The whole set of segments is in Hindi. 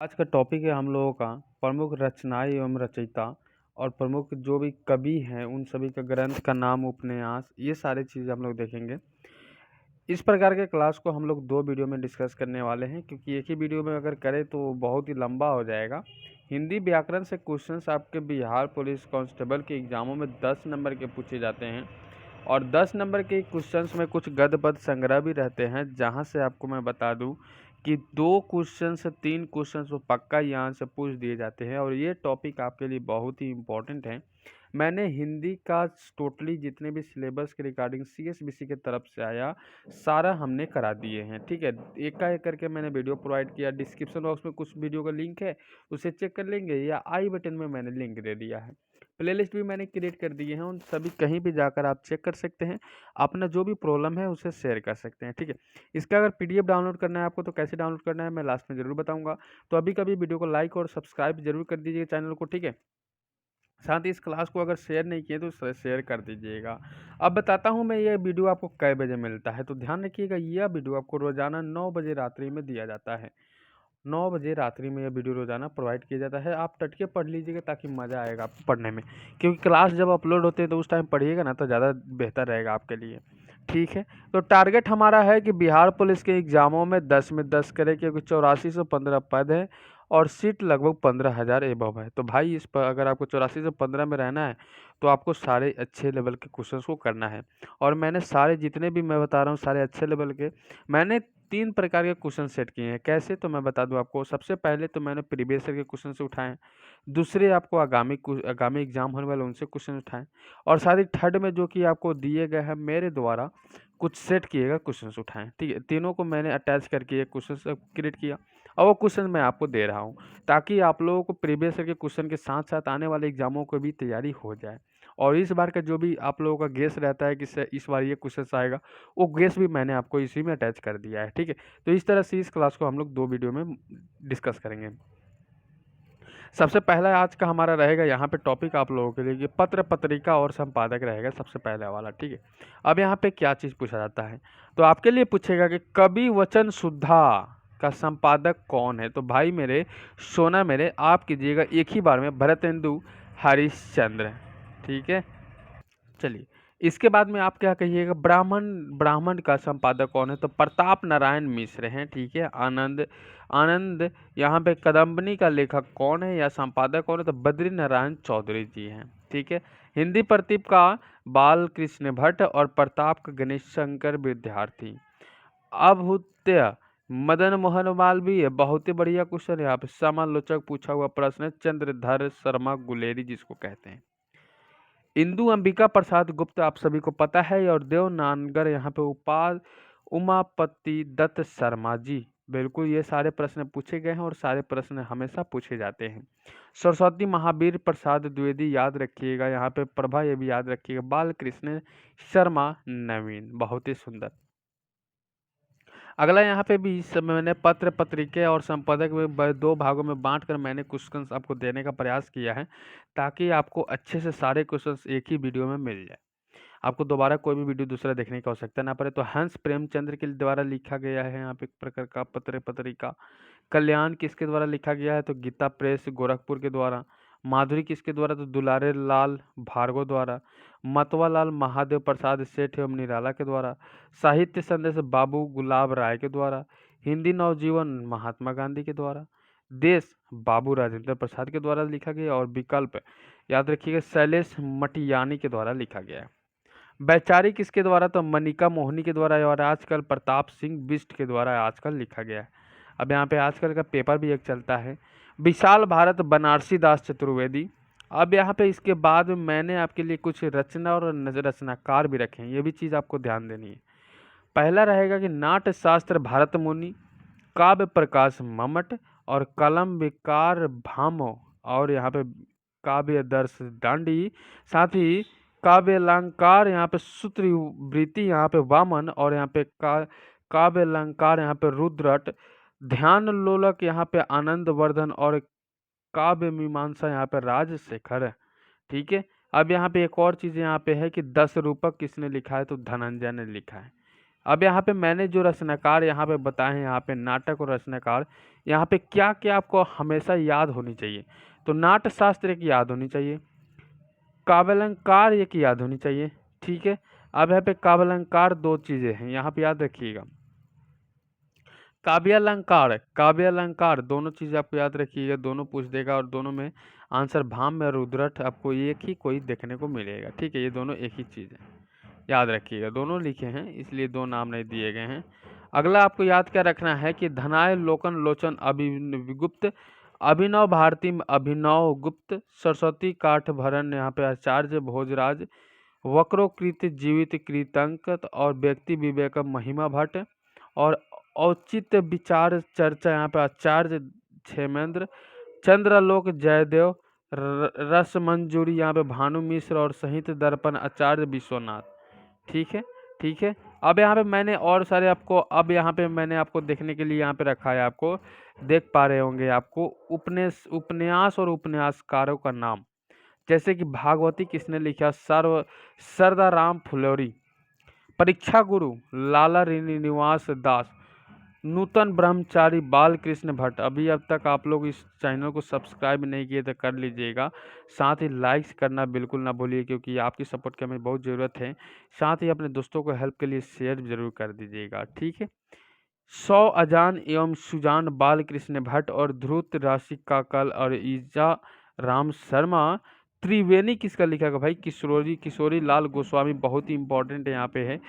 आज का टॉपिक है हम लोगों का प्रमुख रचनाएँ एवं रचयिता और प्रमुख जो भी कवि हैं उन सभी का ग्रंथ का नाम, उपन्यास, ये सारी चीज़ें हम लोग देखेंगे। इस प्रकार के क्लास को हम लोग 2 वीडियो में डिस्कस करने वाले हैं, क्योंकि एक ही वीडियो में अगर करें तो बहुत ही लंबा हो जाएगा। हिंदी व्याकरण से क्वेश्चंस आपके बिहार पुलिस कांस्टेबल के एग्ज़ामों में 10 नंबर के पूछे जाते हैं और 10 नंबर के क्वेश्चंस में कुछ गद्य पद्य संग्रह भी रहते हैं, जहां से आपको मैं बता दूं कि 2 क्वेश्चन से 3 क्वेश्चन तो पक्का यहाँ से पूछ दिए जाते हैं और ये टॉपिक आपके लिए बहुत ही इम्पोर्टेंट है। मैंने हिंदी का टोटली जितने भी सिलेबस के रिगार्डिंग सीएसबीसी की तरफ से आया, सारा हमने करा दिए हैं, ठीक है। एक का एक करके मैंने वीडियो प्रोवाइड किया। डिस्क्रिप्शन बॉक्स में कुछ वीडियो का लिंक है, उसे चेक कर लेंगे, या आई बटन में मैंने लिंक दे दिया है। प्लेलिस्ट भी मैंने क्रिएट कर दिए हैं, उन सभी कहीं भी जाकर आप चेक कर सकते हैं। अपना जो भी प्रॉब्लम है उसे शेयर कर सकते हैं, ठीक है। इसका अगर पीडीएफ डाउनलोड करना है आपको तो कैसे डाउनलोड करना है मैं लास्ट में ज़रूर बताऊंगा। तो अभी कभी वीडियो को लाइक और सब्सक्राइब जरूर कर दीजिएगा चैनल को, ठीक है। साथ ही इस क्लास को अगर शेयर नहीं किए तो शेयर कर दीजिएगा। अब बताता हूँ मैं ये वीडियो आपको कै बजे मिलता है, तो ध्यान रखिएगा। यह वीडियो आपको रोजाना 9 बजे रात्रि में दिया जाता है। 9 बजे रात्रि में यह वीडियो रोजाना प्रोवाइड किया जाता है। आप टट के पढ़ लीजिएगा ताकि मज़ा आएगा आपको पढ़ने में, क्योंकि क्लास जब अपलोड होते हैं तो उस टाइम पढ़िएगा ना तो ज़्यादा बेहतर रहेगा आपके लिए, ठीक है। तो टारगेट हमारा है कि बिहार पुलिस के एग्ज़ामों में 10 में 10 करें, क्योंकि 84 से 15 पद है और सीट लगभग 15,000 एबव है। तो भाई इस पर अगर आपको 84 से 15 में रहना है तो आपको सारे अच्छे लेवल के क्वेश्चंस को करना है। और मैंने सारे जितने भी मैं बता रहा हूँ सारे अच्छे लेवल के मैंने 3 प्रकार के क्वेश्चन सेट किए हैं। कैसे, तो मैं बता दूं आपको। सबसे पहले तो मैंने प्रीवियस ईयर के क्वेश्चन से उठाए हैं। दूसरे आपको आगामी एग्जाम होने वाले उनसे क्वेश्चन उठाएं। और साथ ही थर्ड में जो कि आपको दिए गए हैं मेरे द्वारा कुछ सेट किए गए क्वेश्चन उठाएं, ठीक है। तीनों को मैंने अटैच करके एक क्वेश्चन क्रिएट किया और वो क्वेश्चन मैं आपको दे रहा हूँ, ताकि आप लोगों को प्रीवियस ईयर के क्वेश्चन के साथ साथ आने वाले एग्जामों को भी तैयारी हो जाए। और इस बार का जो भी आप लोगों का गेस रहता है कि इस बार ये क्वेश्चन आएगा, वो गेस भी मैंने आपको इसी में अटैच कर दिया है, ठीक है। तो इस तरह से इस क्लास को हम लोग 2 वीडियो में डिस्कस करेंगे। सबसे पहला आज का हमारा रहेगा यहाँ पे टॉपिक आप लोगों के लिए कि पत्र पत्रिका और संपादक रहेगा सबसे पहले वाला, ठीक है। अब यहाँ पे क्या चीज़ पूछा जाता है, तो आपके लिए पूछेगा कि कवि वचन सुधा का संपादक कौन है। तो भाई मेरे, सोना मेरे, आप कीजिएगा एक ही बार में भरतेंदु हरिश्चंद्र, ठीक है। चलिए, इसके बाद में आप क्या कहिएगा, ब्राह्मण ब्राह्मण का संपादक कौन है। तो प्रताप नारायण मिश्र हैं, ठीक है। आनंद आनंद यहाँ पे कदम्बनी का लेखक कौन है या संपादक कौन है, तो बद्री नारायण चौधरी जी हैं, ठीक है। हिंदी प्रतीप का बाल कृष्ण भट्ट और प्रताप का गणेश शंकर विद्यार्थी। अभूत्य मदन मोहन मालवीय, बहुत ही बढ़िया क्वेश्चन है। यहाँ पे समालोचक पूछा हुआ प्रश्न है, चंद्रधर शर्मा गुलेरी जिसको कहते हैं। इंदु अंबिका प्रसाद गुप्त आप सभी को पता है, और देवनानगर यहाँ पे उपाल उमापति दत्त शर्मा जी। बिल्कुल, ये सारे प्रश्न पूछे गए हैं और सारे प्रश्न हमेशा पूछे जाते हैं। सरस्वती महावीर प्रसाद द्विवेदी याद रखिएगा, यहाँ पे प्रभा ये भी याद रखिएगा। बालकृष्ण शर्मा नवीन, बहुत ही सुंदर। अगला यहाँ पे भी इस समय मैंने पत्र पत्रिके और संपादक में 2 भागों में बांटकर मैंने क्वेश्चंस आपको देने का प्रयास किया है, ताकि आपको अच्छे से सारे क्वेश्चंस एक ही वीडियो में मिल जाए, आपको दोबारा कोई भी वीडियो दूसरा देखने की आवश्यकता ना पड़े। तो हंस प्रेमचंद्र के द्वारा लिखा गया है यहाँ पे एक प्रकार का पत्र पत्रिका। कल्याण किसके द्वारा लिखा गया है, तो गीता प्रेस गोरखपुर के द्वारा। माधुरी किसके द्वारा, तो दुलारे लाल भार्गव द्वारा। मतवा लाल महादेव प्रसाद सेठ एवं निराला के द्वारा। साहित्य संदेश बाबू गुलाब राय के द्वारा। हिंदी नवजीवन महात्मा गांधी के द्वारा। देश बाबू राजेंद्र प्रसाद के द्वारा लिखा गया। और विकल्प याद रखिएगा शैलेश मटियानी के द्वारा लिखा गया है। वैचारिक किसके द्वारा, तो मनिका मोहनी के द्वारा। और आजकल प्रताप सिंह बिष्ट के द्वारा आजकल लिखा गया है। अब यहाँ पे आजकल का पेपर भी एक चलता है, विशाल भारत बनारसी दास चतुर्वेदी। अब यहाँ पे इसके बाद मैंने आपके लिए कुछ रचना और रचनाकार भी रखे हैं, ये भी चीज़ आपको ध्यान देनी है। पहला रहेगा कि नाट्य शास्त्र भारत मुनि, काव्य प्रकाश मम्मट, और कलम विकार भामो, और यहाँ पे काव्य दर्श दांडी, साथ ही काव्य अलंकार यहाँ पे सूत्रवृत्ति यहाँ पे वामन, और यहाँ पे काव्य अलंकार यहाँ पे रुद्रट, ध्यान लोलक यहाँ पे आनंद वर्धन, और काव्य मीमांसा यहाँ पे राजशेखर, ठीक है। अब यहाँ पे एक और चीज़ यहाँ पे है कि 10 रूपक किसने लिखा है, तो धनंजय ने लिखा है। अब यहाँ पे मैंने जो रचनाकार यहाँ पे बताए हैं, यहाँ पे नाटक और रचनाकार, यहाँ पे क्या क्या आपको हमेशा याद होनी चाहिए, तो नाट्यशास्त्र की याद होनी चाहिए, काव्यालंकार एक याद होनी चाहिए। ठीक है, अब यहाँ पे काव्यालंकार दो चीजें हैं, यहाँ पे याद रखिएगा। काव्यालंकार काव्यालंकार दोनों चीजें आपको याद रखिएगा, दोनों पूछ देगा और दोनों में आंसर भाम्य और उद्धृत आपको एक ही कोई देखने को मिलेगा। ठीक है, ये दोनों एक ही चीज है, याद रखिएगा। दोनों लिखे हैं इसलिए दो नाम नहीं दिए गए हैं। अगला आपको याद क्या रखना है कि धनाय लोकन लोचन अभिगुप्त, अभिनव भारती अभिनव गुप्त, सरस्वती काठभरन यहाँ पे आचार्य भोजराज, वक्रोकृत जीवित कृतंक और व्यक्ति विवेक महिमा भट्ट, और औचित्य विचार चर्चा यहाँ पे आचार्य क्षेमेंद्र, चंद्रलोक जयदेव, रस मंजूरी यहाँ पे भानु मिश्र और संहित दर्पण आचार्य विश्वनाथ। ठीक है, ठीक है। अब यहाँ पे मैंने और सारे आपको, अब यहाँ पे मैंने आपको देखने के लिए यहाँ पे रखा है, आपको देख पा रहे होंगे आपको उपन्यास और उपन्यासकारों का नाम, जैसे कि भागवती किसने लिखा, सरदाराम फुलोरी, परीक्षा गुरु लाला श्रीनिवास दास, नूतन ब्रह्मचारी बालकृष्ण भट्ट। अभी अब तक आप लोग इस चैनल को सब्सक्राइब नहीं किए तो कर लीजिएगा, साथ ही लाइक्स करना बिल्कुल ना भूलिए क्योंकि आपकी सपोर्ट की हमें बहुत ज़रूरत है। साथ ही अपने दोस्तों को हेल्प के लिए शेयर जरूर कर दीजिएगा। ठीक है, 100 अजान एवं सुजान बालकृष्ण भट्ट और ध्रुत राशि का कल और ईजा राम शर्मा। त्रिवेणी किसका लिखा गया भाई, किशोरी लाल गोस्वामी, बहुत ही इंपॉर्टेंट यहाँ पे है।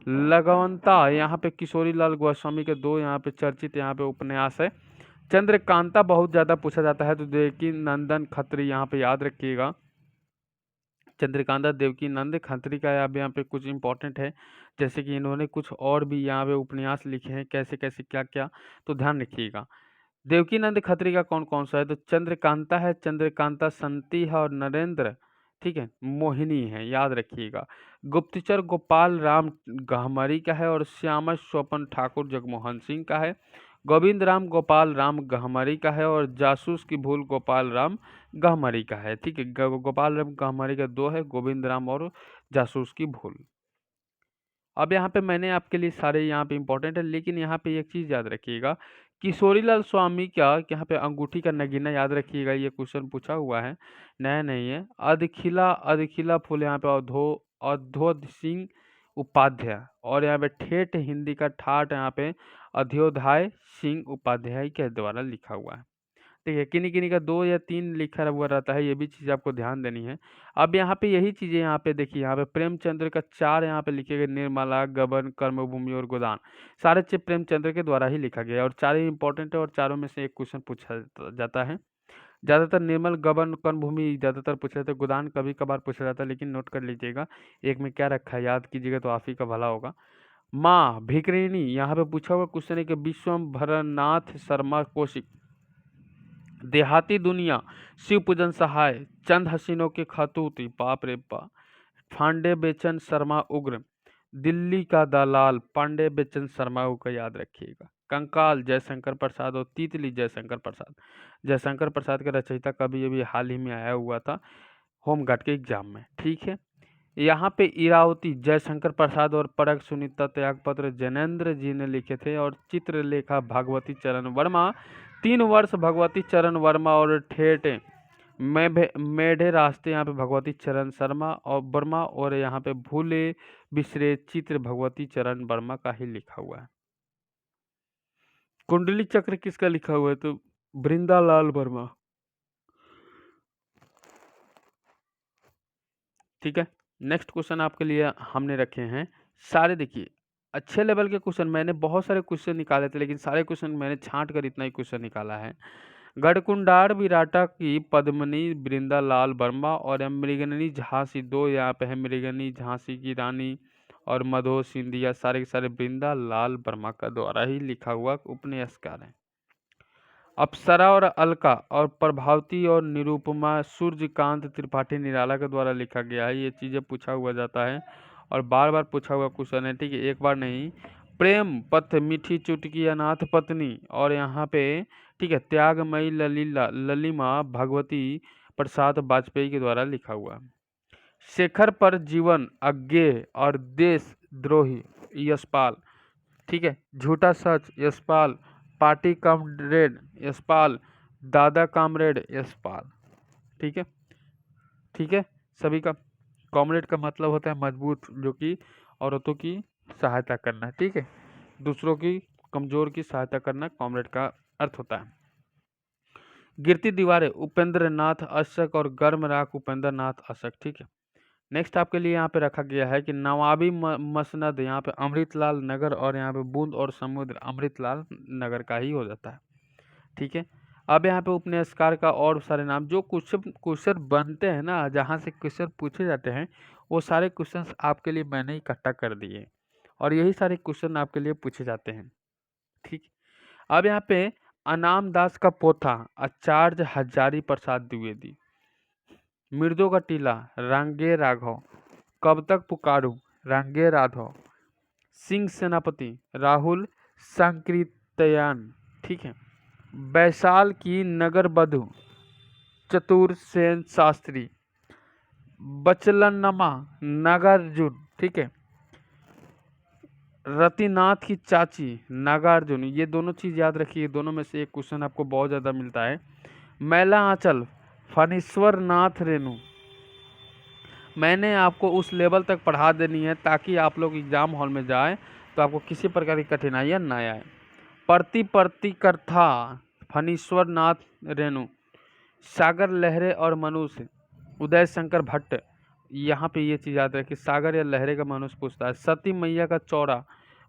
लगवंता यहाँ पे किशोरी लाल गोस्वामी के दो यहाँ पे चर्चित यहाँ पे उपन्यास है। चंद्रकांता बहुत ज़्यादा पूछा जाता है, तो देवकी नंदन खत्री यहाँ पे याद रखिएगा। चंद्रकांता देवकी नंद खत्री का अब यहाँ पे कुछ इंपॉर्टेंट है, जैसे कि इन्होंने कुछ और भी यहाँ पे उपन्यास लिखे हैं, कैसे कैसे क्या क्या, तो ध्यान रखिएगा। देवकी नंद खत्री का कौन कौन सा है, तो चंद्रकांता है, चंद्रकांता संती है और नरेंद्र, ठीक है, मोहिनी है, याद रखिएगा। गुप्तचर गोपाल राम गहमरी का है और श्यामा स्वपन ठाकुर जगमोहन सिंह का है। गोविंद राम गोपाल राम गहमरी का है और जासूस की भूल गोपाल राम गहमरी का है। ठीक है, गोपाल राम गहमरी का दो है, गोविंद राम और जासूस की भूल। अब यहाँ पे मैंने आपके लिए सारे यहाँ पे इंपॉर्टेंट है, लेकिन यहाँ पे एक चीज़ याद रखिएगा, किशोरीलाल स्वामी क्या यहाँ पे अंगूठी का नगीना याद रखिएगा, ये क्वेश्चन पूछा हुआ है, नया नहीं है। अधखिला फूल यहाँ पे अधोध सिंह उपाध्याय, और यहाँ पे ठेठ हिंदी का ठाठ यहाँ पे अध्योध्याय सिंह उपाध्याय के द्वारा लिखा हुआ है। ठीक है, किन्हीं किन्हीं का 2 या 3 लिखा हुआ रहता है, ये भी चीज़ आपको ध्यान देनी है। अब यहाँ पे यही चीज़ें यहाँ पे देखिए, यहाँ पे प्रेमचंद्र का 4 यहाँ पे लिखे गए, निर्मला, गबन, कर्मभूमि और गोदान, सारे चीज प्रेमचंद्र के द्वारा ही लिखा गया है और चारों इंपॉर्टेंट है और चारों में से एक क्वेश्चन पूछा जाता है। ज़्यादातर निर्मल, गबन, कर्मभूमि ज़्यादातर पूछा जाता है, गोदान कभी कभार पूछा जाता है, लेकिन नोट कर लीजिएगा एक में क्या रखा है, याद कीजिएगा तो आप ही का भला होगा। माँ भिकरिणी यहाँ पे पूछा हुआ क्वेश्चन है कि विश्वम्भरनाथ शर्मा कौशिक, देहाती दुनिया, शिव पूजन सहाय, चंद हसीनों के खतूती, बाप रे बाप, पांडे बेचन शर्मा उग्र, दिल्ली का दलाल, पांडे बेचन शर्मा को याद रखिएगा। कंकाल जयशंकर प्रसाद और तीतली जयशंकर प्रसाद, जयशंकर प्रसाद का रचयिता कभी अभी हाल ही में आया हुआ था होमगार्ड के एग्जाम में। ठीक है, यहाँ पे इरावती जयशंकर प्रसाद और परख सुनीता त्यागपत्र जैनेन्द्र जी ने लिखे थे, और चित्रलेखा भगवती चरण वर्मा, 3 वर्ष भगवती चरण वर्मा और ठेठ मेढे रास्ते यहाँ पे भगवती चरण शर्मा और वर्मा, और यहाँ पे भूले बिसरे चित्र भगवती चरण वर्मा का ही लिखा हुआ है। कुंडली चक्र किसका लिखा हुआ है, तो बृंदालाल वर्मा। ठीक है, नेक्स्ट क्वेश्चन आपके लिए हमने रखे हैं सारे, देखिए अच्छे लेवल के क्वेश्चन, मैंने बहुत सारे क्वेश्चन निकाले थे लेकिन सारे क्वेश्चन मैंने छांट कर इतना ही क्वेश्चन निकाला है। गढ़कुंडार विराटा की पद्मनी बृंदालाल वर्मा और मृगननी झांसी, दो यहाँ पे है, मृगनी झांसी की रानी और मधो सिंधिया, सारे के सारे बृंदालाल वर्मा का द्वारा ही लिखा हुआ उपन्यासकार है। अप्सरा और अलका और प्रभावती और निरुपमा सूर्यकांत त्रिपाठी निराला के द्वारा लिखा गया है। ये चीज़ें पूछा हुआ जाता है और बार बार पूछा हुआ क्वेश्चन है। ठीक है, एक बार नहीं, प्रेम पथ मीठी चुटकी अनाथ पत्नी, और यहाँ पे ठीक है त्यागमयी ललिमा भगवती प्रसाद वाजपेयी के द्वारा लिखा हुआ है। शेखर पर जीवन अज्ञेय और देशद्रोही यशपाल, ठीक है, झूठा सच यशपाल, पार्टी कॉमरेड यशपाल, दादा कॉमरेड यशपाल। ठीक है, ठीक है सभी का। कॉमरेड का मतलब होता है मजबूत, जो कि औरतों की सहायता करना। ठीक है, दूसरों की कमजोर की सहायता करना कॉमरेड का अर्थ होता है। गिरती दीवारें उपेंद्र नाथ अशक और गर्म राख उपेंद्र नाथ अशक। ठीक है, नेक्स्ट आपके लिए यहाँ पे रखा गया है कि नवाबी मसनद, यहाँ पे अमृतलाल नगर, और यहाँ पे बूंद और समुद्र अमृतलाल नगर का ही हो जाता है। ठीक है, अब यहाँ पे उपन्यासकार का और सारे नाम, जो क्वेश्चन क्वेश्चन बनते हैं ना, जहाँ से क्वेश्चन पूछे जाते हैं, वो सारे क्वेश्चन आपके लिए मैंने इकट्ठा कर दिए और यही सारे क्वेश्चन आपके लिए पूछे जाते हैं। ठीक, अब यहाँ पे अनाम दास का पोथा आचार्य हजारी प्रसाद द्विवेदी, मृदो का टीला रांगे राघव, कब तक पुकारूं रांगे राघव, सिंह सेनापति राहुल संकृतयान। ठीक है, बैसाल की नगर बधु चतुर सेन शास्त्री, बचलनमा नागार्जुन। ठीक है, रतिनाथ की चाची नागार्जुन। ये दोनों चीज़ याद रखिए, दोनों में से एक क्वेश्चन आपको बहुत ज़्यादा मिलता है। मैला आंचल फणीश्वर नाथ रेणु। मैंने आपको उस लेवल तक पढ़ा देनी है ताकि आप लोग एग्जाम हॉल में जाए तो आपको किसी प्रकार की कठिनाइयाँ ना आए। प्रति कथा फणीश्वर नाथ रेणु, सागर लहरे और मनुष्य उदय शंकर भट्ट। यहाँ पे ये चीज़ याद रखिए, सागर या लहरे का मनुष्य पूछता है। सती मैया का चौड़ा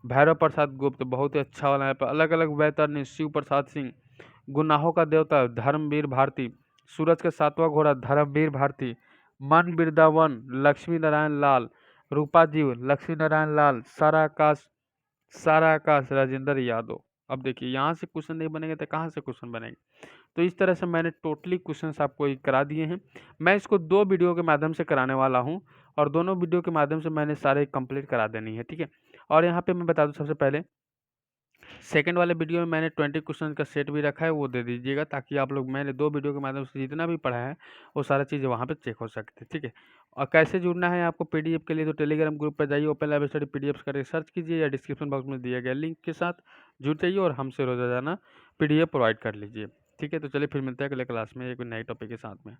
भैरव प्रसाद गुप्त, बहुत ही अच्छा वाला है। पे अलग अलग वैतरणी शिव प्रसाद सिंह, गुनाहों का देवता धर्मवीर भारती, सूरज का सातवां घोड़ा धर्मवीर भारती, मन बिरदावन लक्ष्मी नारायण लाल, रूपा जीव लक्ष्मी नारायण लाल, सारा आकाश राजेंद्र यादव। अब देखिए, यहाँ से क्वेश्चन नहीं बनेंगे तो कहाँ से क्वेश्चन बनेंगे। तो इस तरह से मैंने टोटली क्वेश्चंस आपको करा दिए हैं। मैं इसको 2 वीडियो के माध्यम से कराने वाला हूँ और दोनों वीडियो के माध्यम से मैंने सारे कंप्लीट करा देनी है। ठीक है, और यहाँ पे मैं बता दूँ, सबसे पहले सेकंड वाले वीडियो में मैंने 20 क्वेश्चन का सेट भी रखा है, वो दे दीजिएगा ताकि आप लोग, मैंने 2 वीडियो के माध्यम से जितना भी पढ़ा है वो सारा चीज़ें वहाँ पे चेक हो सकती है। ठीक है, और कैसे जुड़ना है आपको पीडीएफ के लिए, तो टेलीग्राम ग्रुप पर जाइए, ओपन लाइव स्टडी पीडीएफ करके सर्च कीजिए या डिस्क्रिप्शन बॉक्स में दिया गया लिंक के साथ जुड़ जाइए और हमसे रोजाना पीडीएफ प्रोवाइड कर लीजिए। ठीक है, तो चलिए फिर मिलते हैं अगले क्लास में एक नए टॉपिक के साथ में।